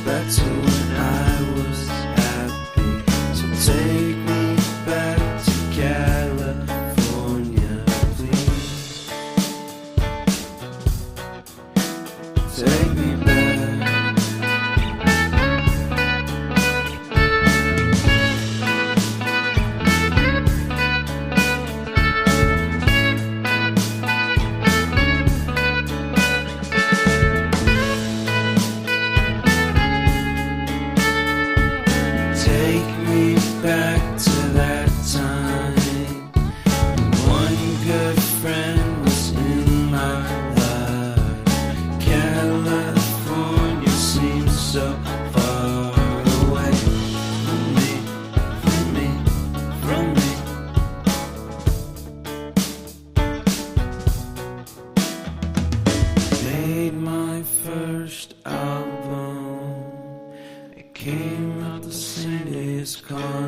back to when I was happy. So take me back to California, please. Take me back. Take me back to that time when one good friend was in my life. California seems so far away from me, from me, from me. Made my first album. It came out the same day as Con.